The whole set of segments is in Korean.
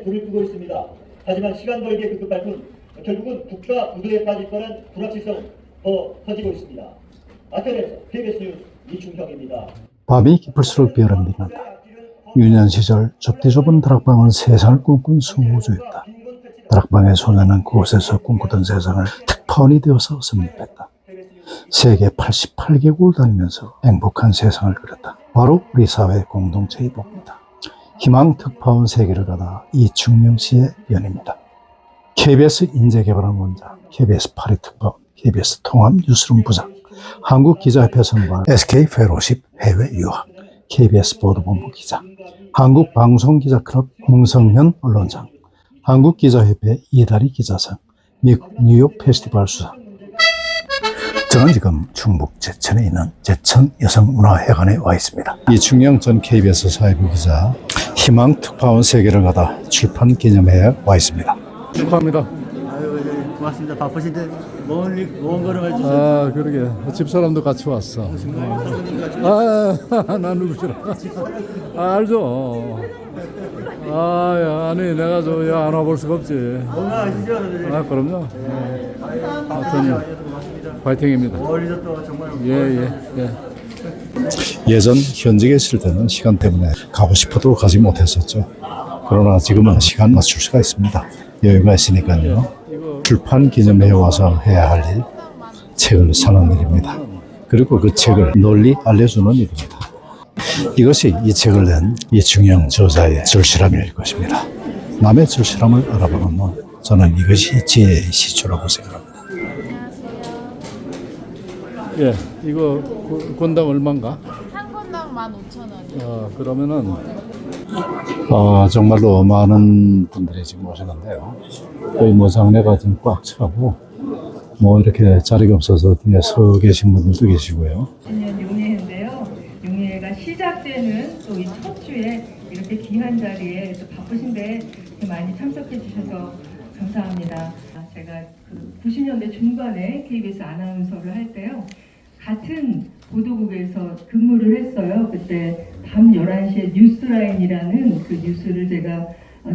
불을 끄고 있습니다. 하지만 시간 벌기에 급급할 뿐 결국은 국가 부도에 빠질 거란 불확실성은 더 커지고 있습니다. 아테네에서 KBS 뉴스 이충형입니다. 밤이 깊을수록 별은 빛난다. 유년 시절 좁디 좁은 다락방은 세상을 꿈꾼 수호주였다. 다락방의 소녀는 그곳에서 꿈꾸던 세상을 특파원이 되어서 섭렵했다. 세계 88개국을 다니면서 행복한 세상을 그렸다. 바로 우리 사회 공동체의 복입니다. 희망 특파원 세계를 가다 이충영 씨의 연입니다. KBS 인재개발원원장, KBS 파리 특파원, KBS 통합 뉴스룸 부장, 한국기자협회 선발, SK 펠로십 해외 유학, KBS 보도본부 기자, 한국방송기자클럽 홍성현 언론장, 한국기자협회 이다리 기자상, 미국 뉴욕 페스티벌 수상. 저는 지금 충북 제천에 있는 제천 여성문화회관에 와 있습니다. 이충영 전 KBS 사회부 기자, 희망 특파원 세계를 가다 출판 기념회에 와 있습니다. 축하합니다. 아유, 고맙습니다. 바쁘신데 먼 걸음 해주셔서. 아, 그러게. 집사람도 같이 왔어. 아, 나 누구시라. 아, 알죠. 아, 아니, 내가 안 와볼 수가 없지. 건강하시죠? 아, 그럼요. 하여튼, 파이팅입니다. 멀리서 또 정말. 예전 현직에 있을 때는 시간 때문에 가고 싶어도 가지 못했었죠. 그러나 지금은 시간 맞출 수가 있습니다. 여유가 있으니까요. 출판 기념회에 와서 해야 할 일, 책을 사는 일입니다. 그리고 그 책을 널리 알려주는 일입니다. 이것이 이 책을 낸 이충영 저자의 절실함일 것입니다. 남의 절실함을 알아보는 nun, 저는 이것이 지혜의 시초라고 생각합니다. 예, 이거 권당 얼마인가? 한 건당 15,000원이요. 그러면은 정말로 많은 분들이 지금 오시는데요. 거의 뭐 장례가 지금 꽉 차고 뭐 이렇게 자리가 없어서 뒤에 서 계신 분들도 계시고요. 용예회인데요. 용예회가 시작되는 또 이 첫 주에 이렇게 귀한 자리에 또 바쁘신데 이렇게 많이 참석해 주셔서 감사합니다. 제가 그 90년대 중반에 KBS 아나운서를 할 때요. 같은 보도국에서 근무를 했어요. 그때 밤 11시에 뉴스라인이라는 그 뉴스를 제가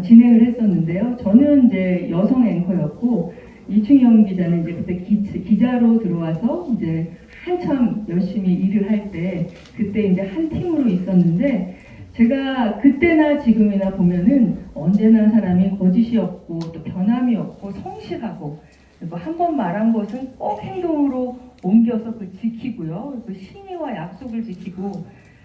진행을 했었는데요. 저는 이제 여성 앵커였고 이충영 기자는 이제 그때 기자로 들어와서 이제 한참 열심히 일을 할 때 그때 이제 한 팀으로 있었는데 제가 그때나 지금이나 보면은 언제나 사람이 거짓이 없고 또 변함이 없고 성실하고 뭐 한 번 말한 것은 꼭 행동으로 옮겨서 그 지키고요. 그 신의와 약속을 지키고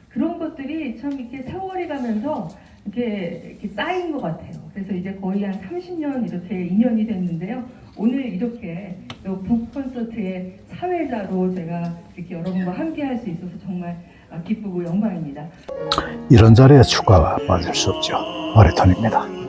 그런 것들이 참 이렇게 세월이 가면서 이렇게 쌓인 것 같아요. 그래서 이제 거의 한 30년 이렇게 인연이 됐는데요. 오늘 이렇게 북 콘서트의 사회자로 제가 이렇게 여러분과 함께 할 수 있어서 정말 기쁘고 영광입니다. 이런 자리에 축가가 빠질 수 없죠. 바리톤입니다.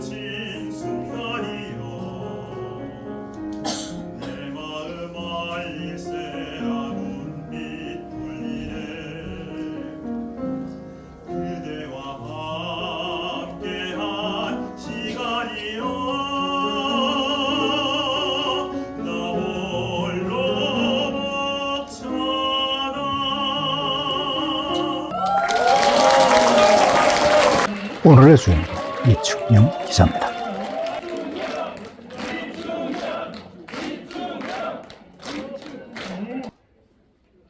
오늘의 주인공 이충영 기자입니다.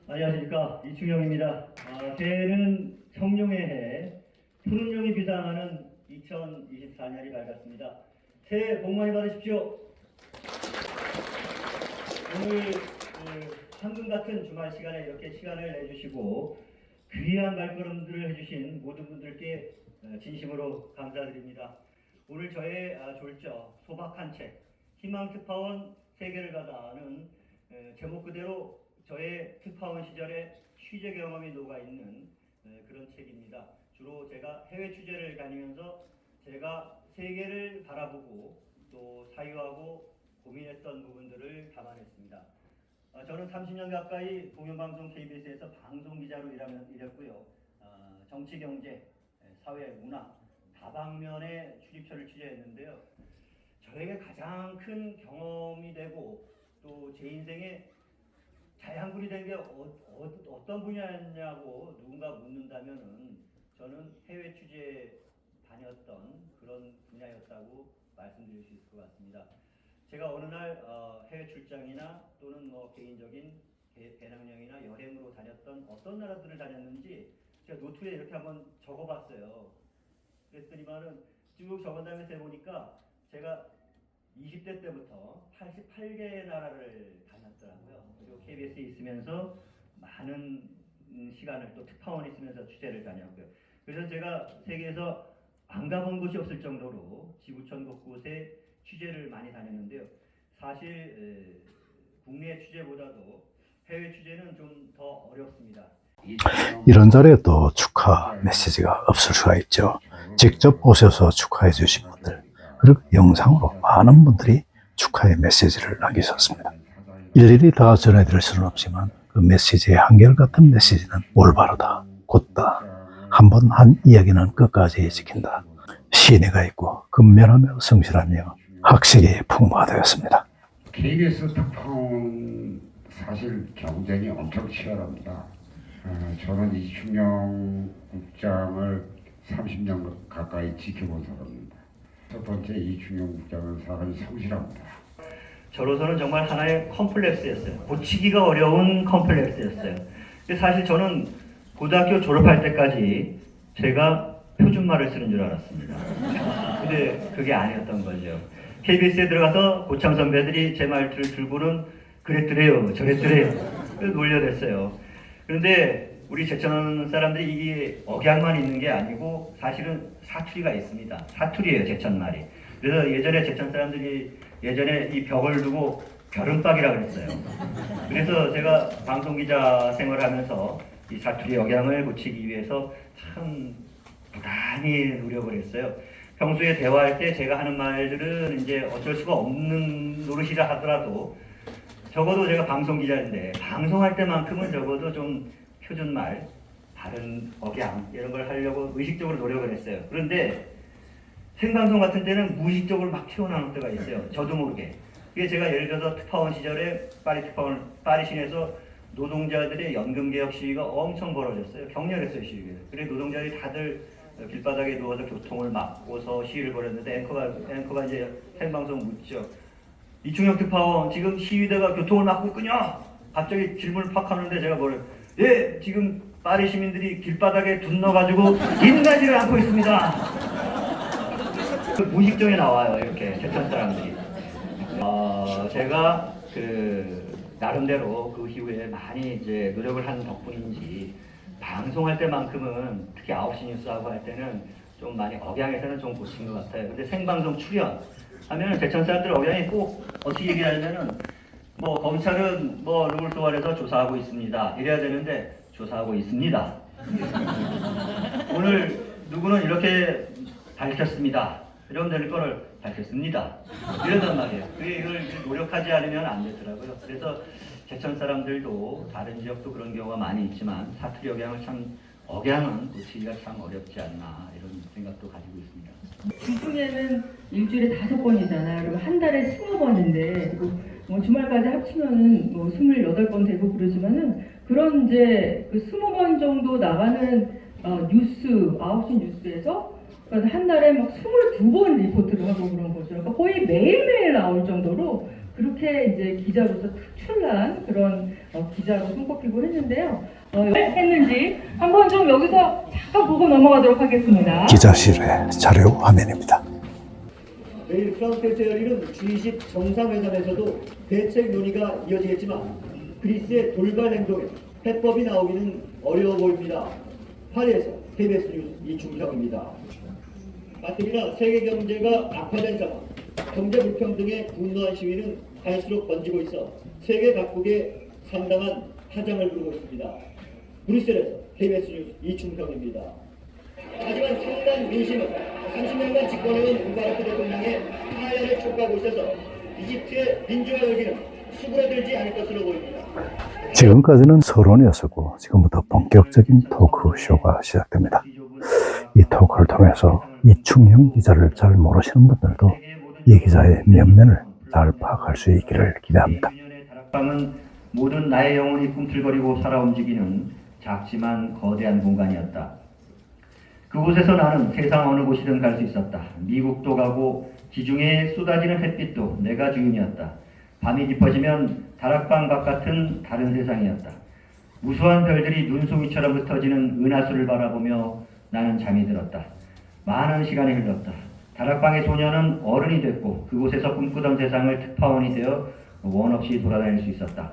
안녕하십니까, 이충영입니다. 새해는 청룡의 해, 푸른 용이 비상하는 2024년이 밝았습니다. 새해 복 많이 받으십시오. 오늘 황금 같은 주말 시간에 이렇게 시간을 내주시고 귀한 말걸음들을 해주신 모든 분들께 진심으로 감사드립니다. 오늘 저의 졸저 소박한 책 희망 특파원 세계를 가다는 제목 그대로 저의 특파원 시절의 취재 경험이 녹아있는 그런 책입니다. 주로 제가 해외 취재를 다니면서 제가 세계를 바라보고 또 사유하고 고민했던 부분들을 담아냈습니다. 저는 30년 가까이 공영방송 KBS에서 방송기자로 일했고요. 정치, 경제, 사회, 문화 다방면의 출입처를 취재했는데요. 저에게 가장 큰 경험이 되고 또 제 인생에 자양분이 된 게 어떤 분야였냐고 누군가 묻는다면은 저는 해외 취재 다녔던 그런 분야였다고 말씀드릴 수 있을 것 같습니다. 제가 어느 날 해외 출장이나 또는 뭐 개인적인 배낭여행이나 여행으로 다녔던 어떤 나라들을 다녔는지 제가 노트에 이렇게 한번 적어봤어요. 그랬더니만은 쭉 적은 다음에 세보니까 제가 20대 때부터 88개의 나라를 다녔더라고요. 그리고 KBS에 있으면서 많은 시간을 또 특파원에 있으면서 취재를 다녔고요. 그래서 제가 세계에서 안 가본 곳이 없을 정도로 지구촌 곳곳에 취재를 많이 다녔는데요. 사실 국내 취재보다도 해외 취재는 좀 더 어렵습니다. 이런 자리에 또 축하 메시지가 없을 수가 있죠. 직접 오셔서 축하해 주신 분들, 그리고 영상으로 많은 분들이 축하의 메시지를 남기셨습니다. 일일이 다 전해드릴 수는 없지만 그 메시지의 한결같은 메시지는 올바르다, 곧다, 한 번 한 이야기는 끝까지 지킨다, 신의가 있고 근면하며 성실하며 학식이 풍부하되었습니다. KBS 특파원 사실 경쟁이 엄청 치열합니다. 저는 이충영 국장을 30년 가까이 지켜본 사람입니다. 첫 번째 이충영 국장은 사람이 성실합니다. 저로서는 정말 하나의 컴플렉스였어요. 고치기가 어려운 컴플렉스였어요. 근데 사실 저는 고등학교 졸업할 때까지 제가 표준말을 쓰는 줄 알았습니다. 근데 그게 아니었던 거죠. KBS에 들어가서 고창 선배들이 제 말투를 들고는 그랬더래요, 저랬더래요. 그래서 놀려댔어요. 그런데 우리 제천 사람들이 이게 억양만 있는 게 아니고 사실은 사투리가 있습니다. 사투리예요, 제천말이. 그래서 예전에 제천 사람들이 예전에 이 벽을 두고 벼른박이라고 그랬어요. 그래서 제가 방송기자 생활하면서 이 사투리 억양을 고치기 위해서 참 부단히 노력을 했어요. 평소에 대화할 때 제가 하는 말들은 이제 어쩔 수가 없는 노릇이라 하더라도 적어도 제가 방송기자인데 방송할 때만큼은 적어도 좀 표준말, 다른 억양 이런 걸 하려고 의식적으로 노력을 했어요. 그런데 생방송 같은 때는 무의식적으로 막 튀어나올 때가 있어요. 저도 모르게. 그게 제가 예를 들어서 특파원 시절에 파리 시내에서 노동자들의 연금개혁 시위가 엄청 벌어졌어요. 격렬했어요, 시위가. 그래 노동자들이 다들 길바닥에 누워서 교통을 막고서 시위를 벌였는데 앵커가 이제 생방송 묻죠. 이충영 특파원 지금 시위대가 교통을 막고 있군요. 갑자기 질문을 팍 하는데 제가 뭐를 예 지금 파리 시민들이 길바닥에 둔 넣어가지고 인간지를 않고 있습니다. 그 무의식적에 나와요 이렇게 제천 사람들이. 제가 나름대로 그 이후에 많이 이제 노력을 한 덕분인지 방송할 때만큼은 특히 9시 뉴스하고 할 때는 좀 많이 억양에서는 좀 고친 것 같아요. 근데 생방송 출연 하면 제천 사람들 억양이 꼭 어떻게 얘기하냐면은 뭐 검찰은 뭐 누굴 소환해서 조사하고 있습니다. 이래야 되는데 조사하고 있습니다. 오늘 누구는 이렇게 밝혔습니다. 이러면 될 거를 밝혔습니다. 이런단 말이에요. 이걸 노력하지 않으면 안 되더라고요. 그래서 제천 사람들도 다른 지역도 그런 경우가 많이 있지만 사투리 억양은 고치기가 참 어렵지 않나 이런 생각도 가지고 있습니다. 주중에는 일주일에 5번이잖아요. 그리고 한 달에 20번인데 그리고 뭐 주말까지 합치면은 뭐 28번 되고 그러지만은 그런 이제 그 20번 정도 나가는 뉴스 9시 뉴스에서 한 달에 막 22번 리포트를 하고 그런 거죠. 그러니까 거의 매일매일 나올 정도로 그렇게 이제 기자로서 특출난 그런 기자로 손꼽히고 했는데요. 했는지 한번 좀 여기서 잠깐 보고 넘어가도록 하겠습니다. 기자실의 자료 화면입니다. 내일 프랑스에서 열리는 G20 정상회담에서도 대책 논의가 이어지겠지만 그리스의 돌발 행동에 해법이 나오기는 어려워 보입니다. 파리에서 KBS 뉴스 이충형입니다. 맞습니다. 세계 경제가 악화된 상황, 경제 불평등에 분노한 시위는 갈수록 번지고 있어 세계 각국에 상당한 파장을 부르고 있습니다. 브뤼셀에서 KBS 뉴스 이충형입니다. 하지만 상당 민심은 30년간 집권해온 무바라크 대통령의 하야를 촉구하고 있어서 이집트의 민주화 열기는 수그러들지 않을 것으로 보입니다. 지금까지는 서론이었었고 지금부터 본격적인 토크쇼가 시작됩니다. 이 토크를 통해서 이충형 기자를 잘 모르시는 분들도 이 기자의 면면을 잘 파악할 수 있기를 기대합니다. 다락방은 모든 나의 영혼이 꿈틀거리고 살아 움직이는 작지만 거대한 공간이었다. 그곳에서 나는 세상 어느 곳이든 갈 수 있었다. 미국도 가고 지중해에 쏟아지는 햇빛도 내가 주인이었다. 밤이 깊어지면 다락방 바깥은 다른 세상이었다. 무수한 별들이 눈송이처럼 흩어지는 은하수를 바라보며 나는 잠이 들었다. 많은 시간이 흘렀다. 다락방의 소녀는 어른이 됐고 그곳에서 꿈꾸던 세상을 특파원이 되어 원 없이 돌아다닐 수 있었다.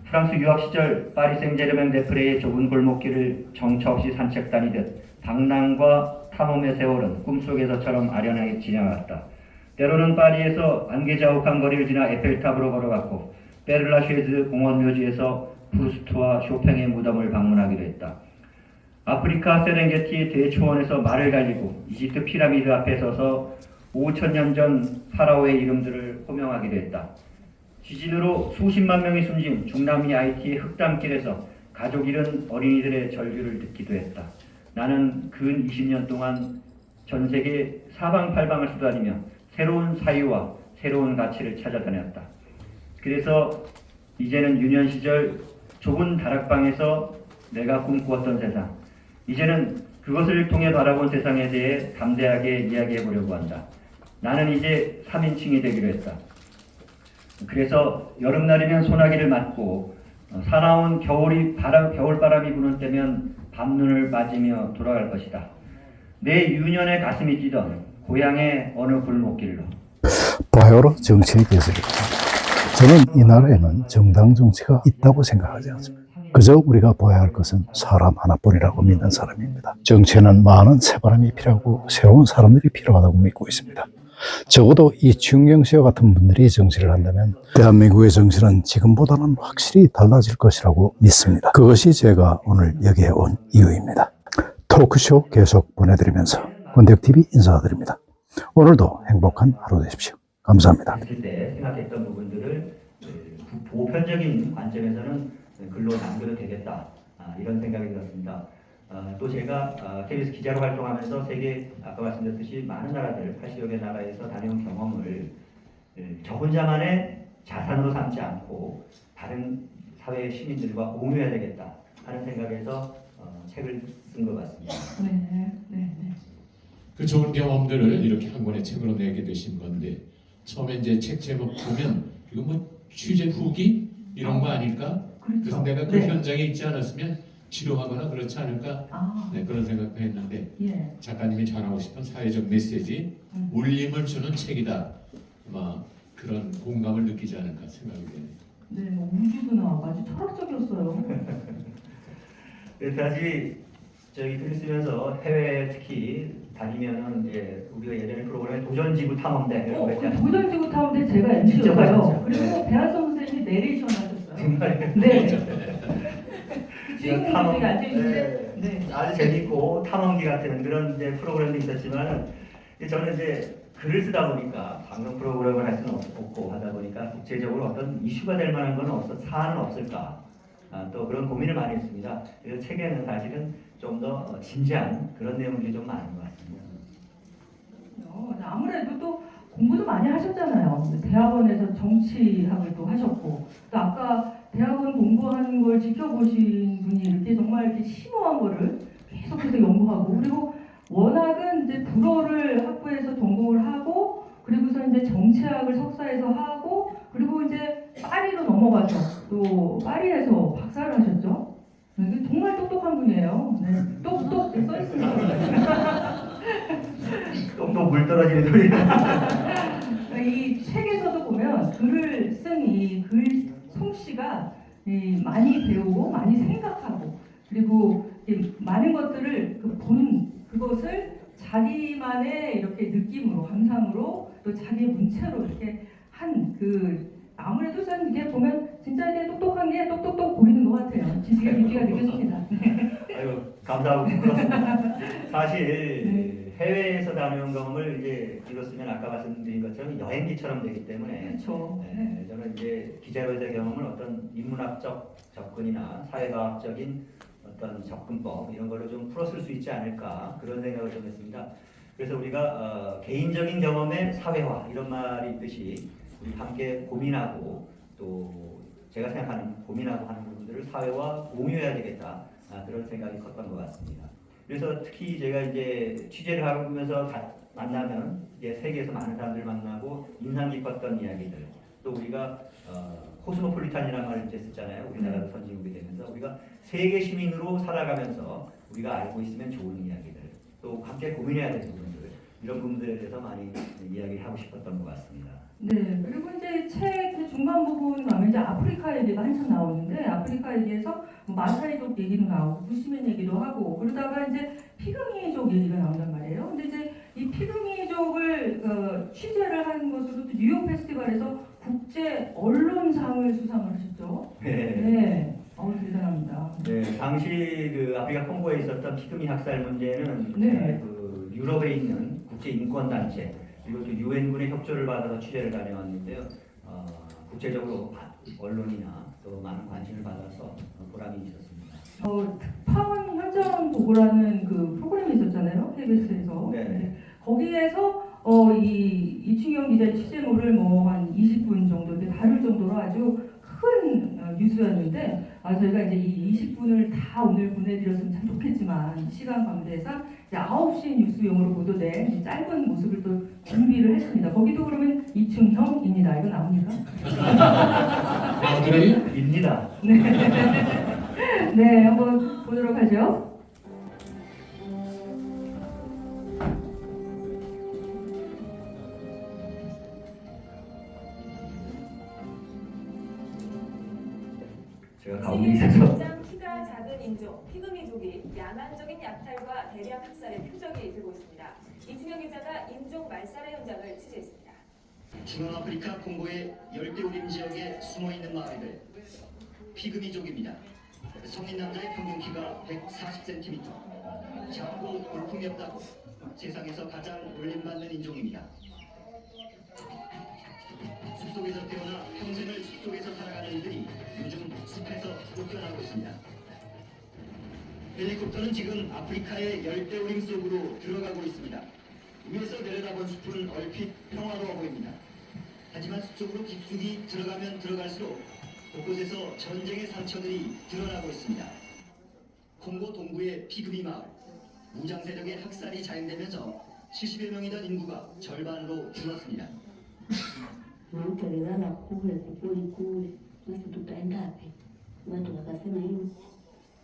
프랑스 유학 시절 파리 생제르맹 데프레의 좁은 골목길을 정처 없이 산책 다니듯 방랑과 탐험의 세월은 꿈속에서처럼 아련하게 지나갔다. 때로는 파리에서 안개자욱한 거리를 지나 에펠탑으로 걸어갔고 베르라쉐즈 공원 묘지에서 프루스트와 쇼팽의 무덤을 방문하기도 했다. 아프리카 세렝게티 대초원에서 말을 달리고 이집트 피라미드 앞에 서서 5천년 전 파라오의 이름들을 호명하기도 했다. 지진으로 수십만 명이 숨진 중남미 아이티의 흙담길에서 가족 잃은 어린이들의 절규를 듣기도 했다. 나는 근 20년 동안 전 세계 사방팔방을 쏘다니며 새로운 사유와 새로운 가치를 찾아다녔다. 그래서 이제는 유년 시절 좁은 다락방에서 내가 꿈꾸었던 세상, 이제는 그것을 통해 바라본 세상에 대해 담대하게 이야기해 보려고 한다. 나는 이제 3인칭이 되기로 했다. 그래서 여름날이면 소나기를 맞고 사나운 겨울바람이 부는 때면 밤눈을 맞으며 돌아갈 것이다. 내 유년의 가슴이 뛰던 고향의 어느 골목길로. 바야흐로 정치의 개설입니다. 저는 이 나라에는 정당 정치가 있다고 생각하지 않습니다. 그저 우리가 보아야 할 것은 사람 하나뿐이라고 믿는 사람입니다. 정치에는 많은 새바람이 필요하고 새로운 사람들이 필요하다고 믿고 있습니다. 적어도 이충경 씨와 같은 분들이 정치를 한다면 대한민국의 정치는 지금보다는 확실히 달라질 것이라고 믿습니다. 그것이 제가 오늘 여기에 온 이유입니다. 토크쇼 계속 보내드리면서 권대혁TV 인사드립니다. 오늘도 행복한 하루 되십시오. 감사합니다. 했을 때 생각했던 부분들을 보편적인 관점에서는 글로 남겨도 되겠다, 이런 생각이 들었습니다. 또 제가 KBS 기자로 활동하면서 세계 아까 말씀드렸듯이 많은 나라들 80여 개 나라에서 다녀온 경험을 저 혼자만의 자산으로 삼지 않고 다른 사회 시민들과 공유해야 되겠다 하는 생각에서 책을 쓴 것 같습니다. 네. 그 좋은 경험들을 이렇게 한 권의 책으로 내게 되신 건데 처음에 이제 책 제목 보면 이거 뭐 취재 후기 이런 거 아닐까? 그렇죠. 그래서 내가 그 네. 현장에 있지 않았으면 지루하거나 그렇지 않을까? 네, 그런 생각도 했는데 예. 작가님이 전하고 싶은 사회적 메시지, 울림을 주는 책이다. 아마 그런 공감을 느끼지 않을까 생각이 돼요. 네, 우주도 나와고 아주 철학적이었어요. 다시 저기 글 쓰면서 해외 특히 다니면은 우리가 예전에 프로그램에 도전지구 탐험대 이런 거 있잖아요. 도전지구 탐험대 제가 직접 MC였어요. 하셨죠? 그리고 네. 배한성 선생님이 내레이션 하셨어요. 정말 네. 주인공들이 앉아있는데 네. 아주 재밌고 탐험기 같은 그런 프로그램도 있었지만 저는 이제 글을 쓰다 보니까 방송 프로그램을 할 수는 없고 하다 보니까 국제적으로 어떤 이슈가 될 만한 건 사안은 없을까, 또 그런 고민을 많이 했습니다. 그래서 책에는 사실은 좀 더 진지한 그런 내용들이 좀 많은 것 같습니다. 아무래도 또 공부도 많이 하셨잖아요. 대학원에서 정치학을 또 하셨고, 또 아까 대학원 공부하는 걸 지켜보신 분이 이렇게 정말 이렇게 심오한 거를 계속해서 연구하고, 그리고 워낙은 이제 불어를 학부에서 전공을 하고, 그리고서 이제 정치학을 석사에서 하고, 그리고 이제 파리로 넘어가서 또 파리에서 박사를 하셨죠. 정말 똑똑한 분이에요. 네. 똑똑 써 있습니다. 또 물 떨어지는 소리. 이 책에서도 보면 글을 쓴 이 글 솜씨가 많이 배우고 많이 생각하고 그리고 많은 것들을 그것을 자기만의 이렇게 느낌으로 감상으로 또 자기의 문체로 이렇게 한 아무래도 저는 이게 보면 진짜 이게 똑똑한 게 똑똑똑 보이는 것 같아요. 지식의 깊이가 느껴집니다. 아유, 감사하고 부끄럽습니다. 사실 해외에서 다녀온 경험을 이제 읽었으면 아까 말씀드린 것처럼 여행기처럼 되기 때문에 그렇죠. 저는 이제 기자로서의 경험을 어떤 인문학적 접근이나 사회과학적인 어떤 접근법 이런 걸로 좀 풀었을 수 있지 않을까 그런 생각을 좀 했습니다. 그래서 우리가 개인적인 경험의 사회화 이런 말이 있듯이 우리 함께 고민하고 또 제가 생각하는 고민하고 하는 부분들을 사회와 공유해야 되겠다, 그런 생각이 컸던 것 같습니다. 그래서 특히 제가 이제 취재를 하면서 만나면 이제 세계에서 많은 사람들 만나고 인상 깊었던 이야기들, 또 우리가 코스모폴리탄이라는 말을 이제 썼잖아요. 우리나라도 선진국이 되면서 우리가 세계 시민으로 살아가면서 우리가 알고 있으면 좋은 이야기들, 또 함께 고민해야 될 부분들, 이런 부분들에 대해서 많이 이야기하고 싶었던 것 같습니다. 네, 그리고 이제 책 중간 부분 가면 이제 아프리카 얘기가 한참 나오는데, 아프리카 얘기에서 마사이족 얘기도 나오고 부시맨 얘기도 하고, 그러다가 이제 피그미족 얘기가 나온단 말이에요. 근데 이제 이 피그미족을 취재를 한 것으로 또 뉴욕 페스티벌에서 국제 언론상을 수상을 하셨죠. 네, 대단합니다. 네, 당시 그 아프리카 콩고에 있었던 피그미 학살 문제는 네. 그 유럽에 있는 국제 인권 단체 그리고 또 유엔군의 협조를 받아서 취재를 다녀왔는데요. 국제적으로 언론이나 또 많은 관심을 받아서 보람이 있었습니다. 특파원 현장 보고라는 그 프로그램이 있었잖아요, KBS에서. 네. 거기에서 이충영 기자의 취재물을 뭐 한 20분 정도 다룰 정도로 아주 큰 뉴스였는데, 저희가 이제 이 20분을 다 오늘 보내드렸으면 참 좋겠지만 시간 관계상 이제 9시 뉴스용으로 보도된 이 짧은 모습을 또 준비를 했습니다. 거기도 그러면 이충형입니다. 이거 나옵니까? 입니다. 네, 한번 보도록 하죠. 제가 가운데 있어서 가장 키가 작은 인종 피그미족이 야만적인 약탈과 대량 학살의 표적이 되고 있습니다. 이충영 기자가 인종 말살의 현장을 취재했습니다. 중앙아프리카 콩고의 열대우림 지역에 숨어있는 마을들 피그미족입니다. 성인 남자의 평균 키가 140cm, 작고 볼품이 없다고 세상에서 가장 놀림받는 인종입니다. 숲속에서 태어나 평생을 숲속에서 살아가는 이들이 요즘 숲에서 쫓겨나고 있습니다. 헬리콥터는 지금 아프리카의 열대우림 속으로 들어가고 있습니다. 위에서 내려다본 숲은 얼핏 평화로워 보입니다. 하지만 숲속으로 깊숙이 들어가면 들어갈수록 곳곳에서 전쟁의 상처들이 드러나고 있습니다. 콩고 동부의 피그미 마을, 무장 세력의 학살이 자행되면서 70여 명이던 인구가 절반으로 줄었습니다. Naongelea kule kule basi tutaenda wapi? Watu wakasema hiyo.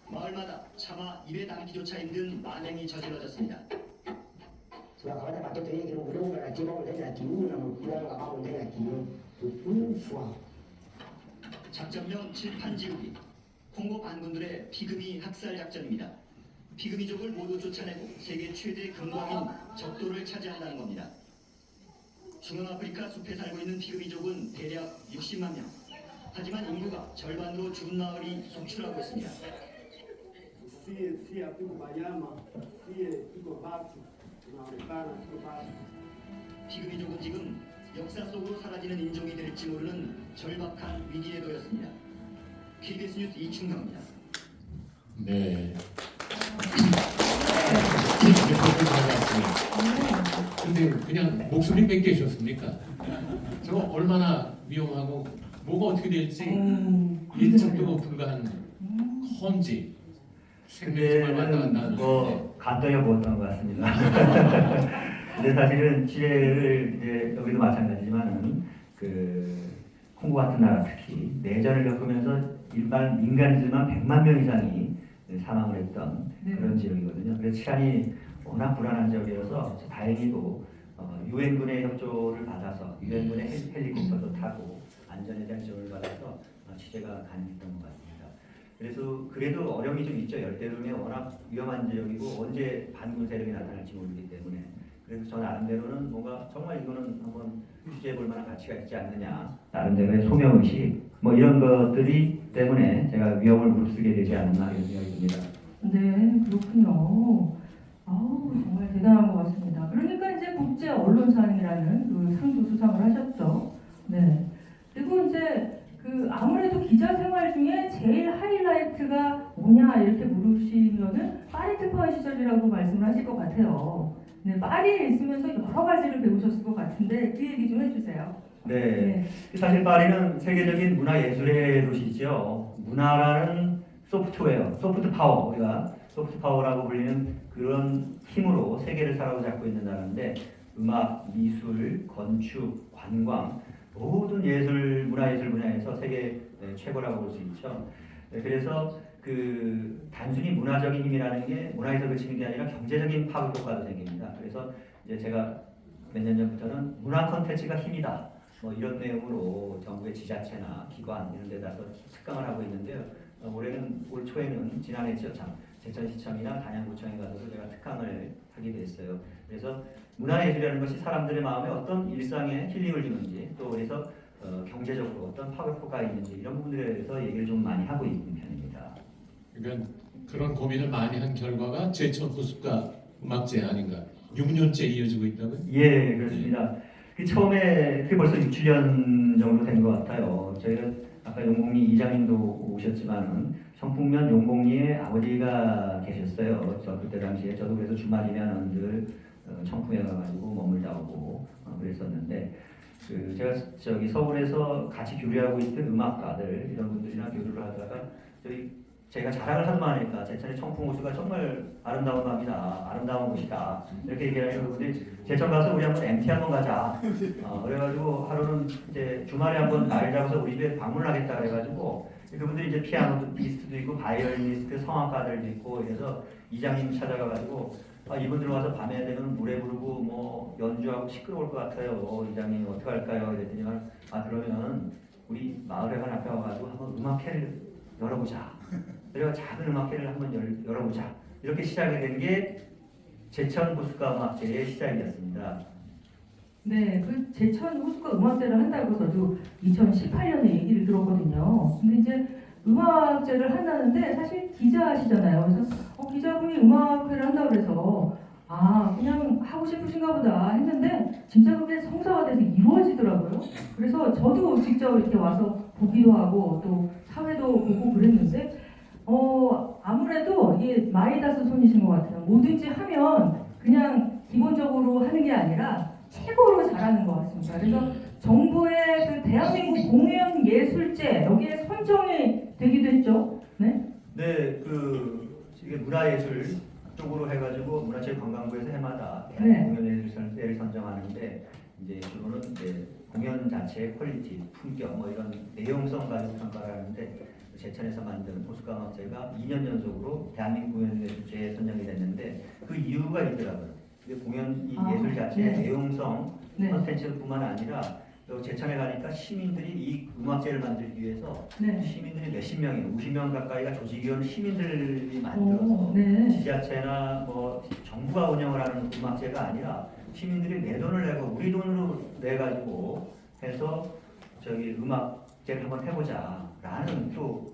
마을마다 차마 입에 담기조차 힘든 만행이 저질러졌습니다. Tunakawaida watoto wengi mdogo na timu ndio timu na mkutano kama ndio timu. Tufunfwa. 작전명 칠판지우기, 콩고 반군들의 피그미 학살 작전입니다. 피그미족을 모두 쫓아내고 세계 최대 금광인 적도를 차지한다는 겁니다. 중앙아프리카 숲에 살고 있는 피그미족은 대략 60만 명. 하지만 인구가 절반으로 줄은 마을이 속출하고 있습니다. 피그미족은 지금 역사 속으로 사라지는 인종이 될지 모르는 절박한 위기에 놓였습니다. KBS 뉴스 이충형입니다. 네. 근데 그냥 목소리 뺏겨주셨습니까? 저거 얼마나 위험하고 뭐가 어떻게 될지 예측도 불가한 험지 생명을 왔다 갔다 하는 뭐 간단히 보았던 것 같습니다. 근데 사실은 취재를 이제 여기도 마찬가지지만은 그 콩고 같은 나라 특히 내전을 겪으면서 일반 민간인들만 100만 명 이상이 사망을 했던 그런 지역이거든요. 그래서 치안이 워낙 불안한 지역이어서 다행히도 유엔군의 협조를 받아서 유엔군의 헬리콥터도 타고 안전에 대한 지원을 받아서 취재가 가능했던 것 같습니다. 그래서 그래도 어려움이 좀 있죠. 열대우림이 워낙 위험한 지역이고 언제 반군 세력이 나타날지 모르기 때문에. 그래서 저 나름대로는 뭔가 정말 이거는 한번 취재해볼 만한 가치가 있지 않느냐, 나름대로의 소명의식 뭐 이런 것들이 때문에 제가 위험을 무릅쓰게 되지 않았나 이런 생각이 듭니다. 네, 그렇군요. 정말 대단한 것 같습니다. 그러니까 이제 국제 언론상이라는 그 상도 수상을 하셨죠. 네. 그리고 이제 그 아무래도 기자 생활 중에 제일 하이라이트가 뭐냐 이렇게 물으시면은 파리 특파원 시절이라고 말씀을 하실 것 같아요. 네, 파리에 있으면서 여러 가지를 배우셨을 것 같은데 그 얘기 좀 해주세요. 네. 사실 파리는 세계적인 문화 예술의 도시죠. 문화라는 소프트웨어, 소프트 파워, 우리가 소프트 파워라고 불리는 그런 힘으로 세계를 사로잡고 있는 나라인데 음악, 미술, 건축, 관광 모든 예술, 문화예술 분야에서 세계 최고라고 볼 수 있죠. 그래서 그 단순히 문화적인 힘이라는 게 문화에서 그치는 게 아니라 경제적인 파급 효과도 생깁니다. 그래서 이제 제가 몇 년 전부터는 문화 콘텐츠가 힘이다. 뭐 이런 내용으로 정부의 지자체나 기관 이런 데다가 특강을 하고 있는데요. 올 초에는 지난해죠 참 제천시청이나 단양구청에 가서도 제가 특강을 하게 됐어요. 그래서 문화예술이라는 것이 사람들의 마음에 어떤 일상에 힐링을 주는지 또 그래서 경제적으로 어떤 파급 효과가 있는지 이런 부분들에 대해서 얘기를 좀 많이 하고 있는 편입니다. 그러니까 그런 고민을 많이 한 결과가 제천 호숫가 음악제 아닌가? 6년째 이어지고 있다고요? 예, 그렇습니다. 그 처음에 그게 벌써 6, 7년 정도 된 것 같아요. 저희가 아까 용곡리 이장님도 오셨지만은 청풍면 용곡리에 아버지가 계셨어요. 저 그때 당시에 저도 그래서 주말이면 늘 청풍에 가가지고 머물다 오고 그랬었는데 그 제가 저기 서울에서 같이 교류하고 있던 음악가들 이런 분들이랑 교류를 하다가 제가 자랑을 하도 많으니까 제천의 청풍호수가 정말 아름다운 밤이다, 아름다운 곳이다 이렇게 얘기하는 분들이 제천 가서 우리 한번 MT 한번 가자. 그래가지고 하루는 이제 주말에 한번 날 잡아서 우리 집에 방문하겠다 그래가지고 그분들이 이제 피아노리스트도 있고 바이올리니스트, 성악가들도 있고 그래서 이장님 찾아가가지고 이분들 와서 밤에 되면 노래 부르고 뭐 연주하고 시끄러울 것 같아요. 이장님 어떻게 할까요? 그랬더니 그러면 우리 마을회관 앞에 와가지고 한번 음악회를 열어보자. 그래서 작은 음악회를 한번 열어보자. 이렇게 시작이 된 게 제천 호숫가 음악제의 시작이었습니다. 네, 그 제천 호숫가 음악제를 한다고 저도 2018년에 얘기를 들었거든요. 근데 이제 음악제를 한다는데 사실 기자시잖아요. 그래서 기자분이 음악회를 한다고 그래서 그냥 하고 싶으신가 보다 했는데 진짜 그게 성사가 돼서 이루어지더라고요. 그래서 저도 직접 이렇게 와서 보기도 하고 또 사회도 보고 그랬는데 아무래도 이게 마이다스 손이신 것 같아요. 뭐든지 하면 그냥 기본적으로 하는 게 아니라 최고로 잘하는 것 같습니다. 그래서 정부의 그 대한민국 공연예술제 여기에 선정이 되기도 했죠. 네? 네, 이게 문화예술 쪽으로 해가지고 문화체육관광부에서 해마다 네. 공연예술제를 선정하는데 이제 주로는 이제 공연 자체의 퀄리티, 품격 뭐 이런 내용성 가지고 평가를 하는데 제천에서 만든 호숫가 음악제가 2년 연속으로 대한민국 공연예술제에 선정이 됐는데 그 이유가 있더라고요. 공연 예술 자체의 네. 내용성 네. 콘텐츠뿐만 아니라 제천에 가니까 시민들이 이 음악제를 만들기 위해서 네. 시민들이 몇십 명이에요. 50명 가까이가 조직위원 시민들이 만들어서 네. 지자체나 뭐 정부가 운영을 하는 음악제가 아니라 시민들이 내 돈을 내고 우리 돈으로 내가지고 해서 음악제를 한번 해보자라는 또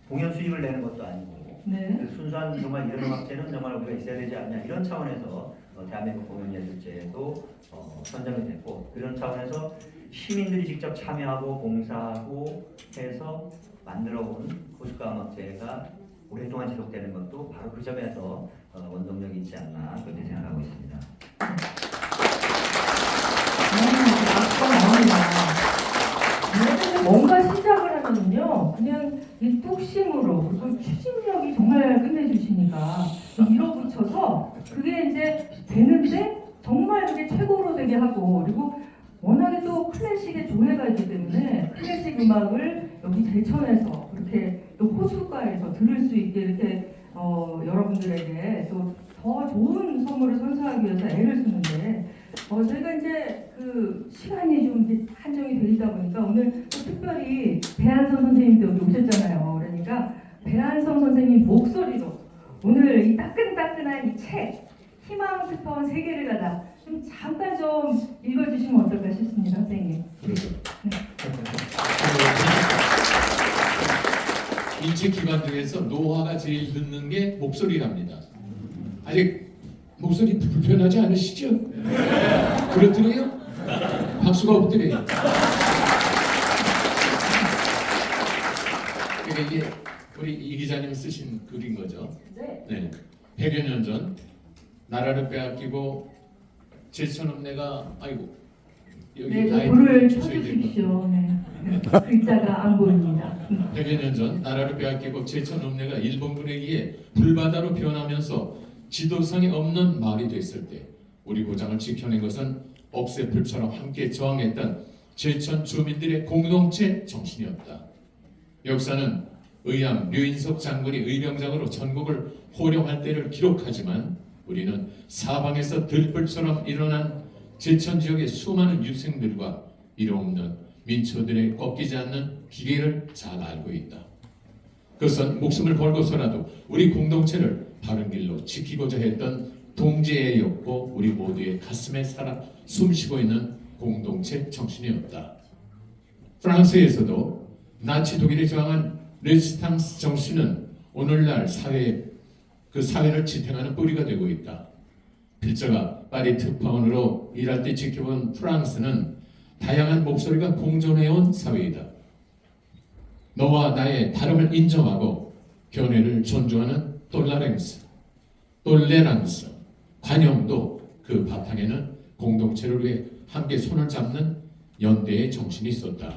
공연 수입을 내는 것도 아니고 네. 순수한 정말 이런 음악제는 정말 우리가 있어야 되지 않냐 이런 차원에서 대한민국 공연예술제도 선정이 됐고 그런 차원에서 시민들이 직접 참여하고 봉사하고 해서 만들어온 호숫가 음악제가 오랫동안 지속되는 것도 바로 그 점에서 원동력이 있지 않나 그렇게 생각하고 있습니다. 뭔가 시작을 하면요, 그냥 이 뚝심으로 그리고 추진력이 정말 끝내주시니까 밀어붙여서 그게 이제 되는데 정말 그게 최고로 되게 하고 그리고 워낙에 또 클래식의 조예가 있기 때문에 클래식 음악을 여기 제천에서 그렇게 또 호숫가에서 들을 수 있게 이렇게 여러분들에게 또 더 좋은 선물을 선사하기 위해서 애를 쓰는데 저희가 이제 그 시간이 좀 이제 한정이 돼 있다 보니까 오늘 또 특별히 배한선 선생님도 여기 오셨잖아요. 그러니까 배한선 선생님 목소리로 오늘 이 따끈따끈한 이 책 희망 특파원 세계를 가다 좀 잠깐 좀 읽어주시면 어떨까 싶습니다, 선생님. 네. 인체 기관 중에서 노화가 제일 늦는 게 목소리랍니다. 아직 목소리 불편하지 않으시죠? 그렇더래요? 박수가 없더래요. 그러니까 이게 우리 이 기자님 쓰신 글인 거죠? 네. 100여 년 전 나라를 빼앗기고 제천 읍내가 아이고 여기 네, 나이 불을 주셔야 될 것 같아요. 켜주십시오. 네. 글자가 안 보입니다. 100여 년 전 나라를 빼앗기고 제천 읍내가 일본군에 의해 불바다로 변하면서 지도상에 없는 마을이 됐을 때 우리 고장을 지켜낸 것은 억새불처럼 함께 저항했던 제천 주민들의 공동체 정신이었다. 역사는 의암 류인석 장군이 의병장으로 전국을 호령할 때를 기록하지만 우리는 사방에서 들불처럼 일어난 제천 지역의 수많은 유생들과 이름없는 민초들의 꺾이지 않는 기계를 잘 알고 있다. 그것은 목숨을 걸고서라도 우리 공동체를 바른 길로 지키고자 했던 동지애였고 우리 모두의 가슴에 살아 숨쉬고 있는 공동체 정신이었다. 프랑스에서도 나치 독일에 저항한 레지스탕스 정신은 오늘날 사회를 지탱하는 뿌리가 되고 있다. 필자가 파리 특파원으로 일할 때 지켜본 프랑스는 다양한 목소리가 공존해온 사회이다. 너와 나의 다름을 인정하고 견해를 존중하는 톨레랑스, 관용도 그 바탕에는 공동체를 위해 함께 손을 잡는 연대의 정신이 있었다.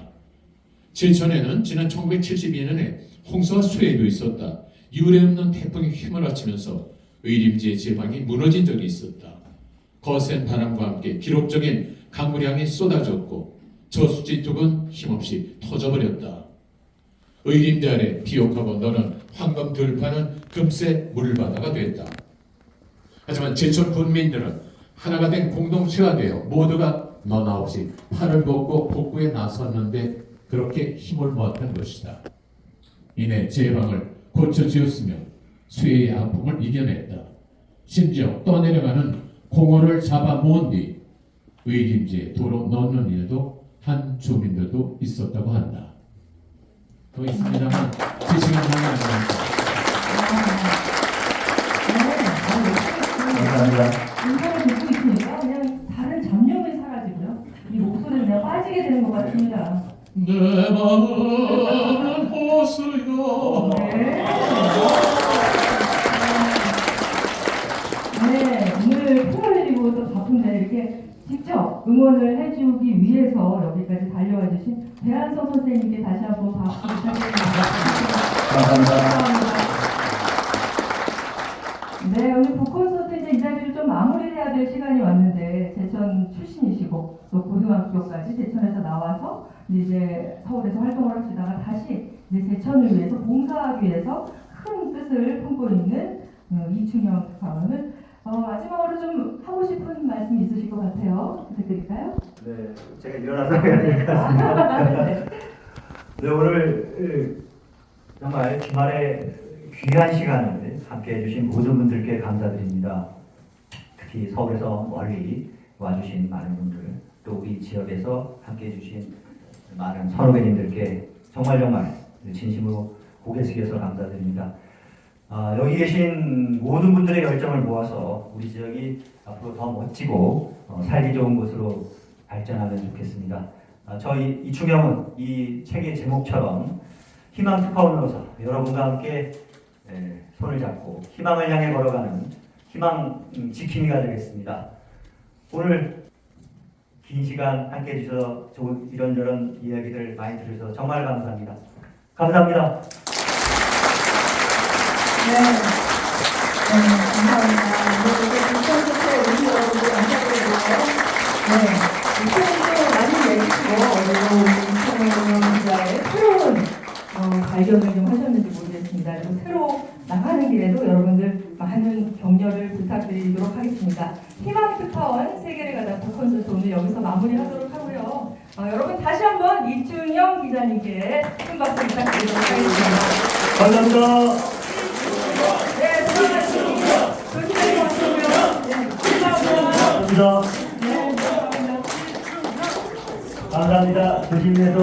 제천에는 지난 1972년에 홍수와 수해도 있었다. 유례없는 태풍이 휘몰아치면서 의림지의 제방이 무너진 적이 있었다. 거센 바람과 함께 기록적인 강물량이 쏟아졌고 저수지둑은 힘없이 터져버렸다. 의림대 아래 비옥하고 너는 황금 들판은 금세 물바다가 됐다. 하지만 제천 군민들은 하나가 된 공동체가 되어 모두가 너나 없이 팔을 걷고 복구에 나섰는데 그렇게 힘을 모았던 것이다. 이내 제방을 고쳐지었으며 수해의 아픔을 이겨냈다. 심지어 떠내려가는 공원을 잡아 모은 뒤 의림지에 도로 넣는 일도 한 주민들도 있었다고 한다. 더 있습니다만 제 시간만이 아닙니다. 감사합니다. 인사를 듣고 있으니까 그냥 다른 잡념이 사라지고요. 이 목소리를 그냥 빠지게 되는 것 같습니다. 내 마음은 호수여. 네, 오늘 토요일이고 또 바쁜데 이렇게 직접 응원을 해주기 위해서 여기까지 달려와 주신 배한석 선생님께 다시 한번 박수 부탁드립니다. 감사합니다. 네, 오늘 북콘서트 이제 이 자리를 좀 마무리해야 될 시간이 왔는데 제천 출신이시고 또 고등학교까지 제천에서 나와서 이제 서울에서 활동을 하시다가 다시 이제 제천을 위해서 봉사하기 위해서 큰 뜻을 품고 있는 이충영 특파원을 마지막으로 좀 하고 싶은 말씀 있으실 것 같아요. 부탁드릴까요? 네, 제가 일어나서 해야 될 것 같습니다. 네, 오늘 정말 주말에 귀한 시간을 함께 해주신 모든 분들께 감사드립니다. 특히 서울에서 멀리 와주신 많은 분들, 또 우리 지역에서 함께 해주신 많은 선후배님들께 정말 진심으로 고개 숙여서 감사드립니다. 여기 계신 모든 분들의 열정을 모아서 우리 지역이 앞으로 더 멋지고 살기 좋은 곳으로 발전하면 좋겠습니다. 저희 이충영은 이 책의 제목처럼 희망 특파원으로서 여러분과 함께 손을 잡고 희망을 향해 걸어가는 희망 지킴이가 되겠습니다. 오늘 긴 시간 함께 해주셔서 좋은 이런저런 이야기들 많이 들으셔서 정말 감사합니다. 감사합니다. 네, 감사합니다. 오늘 북콘서트에 오신 여러분들 감사드리고요. 네, 이쪽도 많이 내주시고 이청용 기자의 새로운 발견을 좀 하셨는지 모르겠습니다. 그리고 새로 나가는 길에도 여러분들 많은 격려를 부탁드리도록 하겠습니다. 희망 특파원 세계를 가다 북콘서트 오늘 여기서 마무리하도록 하고요. 여러분 다시 한번 이충영 기자님께 큰 박수 부탁드리도록 하겠습니다. 감사합니다. 네, 수고하셨습니다. 조심히 가시고요. 네, 감사합니다. 감사합니다. 네, 감사합니다. 감사합니다. 조심해서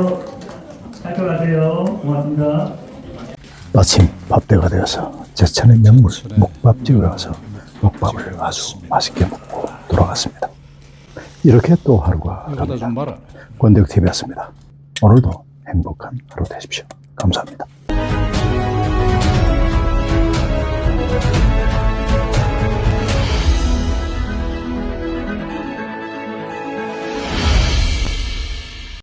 살펴가세요. 고맙습니다. 마침 밥때가 되어서 제천의 명물 목밥집에 가서 목밥을 아주 맛있게 먹고 돌아갔습니다. 이렇게 또 하루가 갑니다. 권대혁TV였습니다. 오늘도 행복한 하루 되십시오. 감사합니다.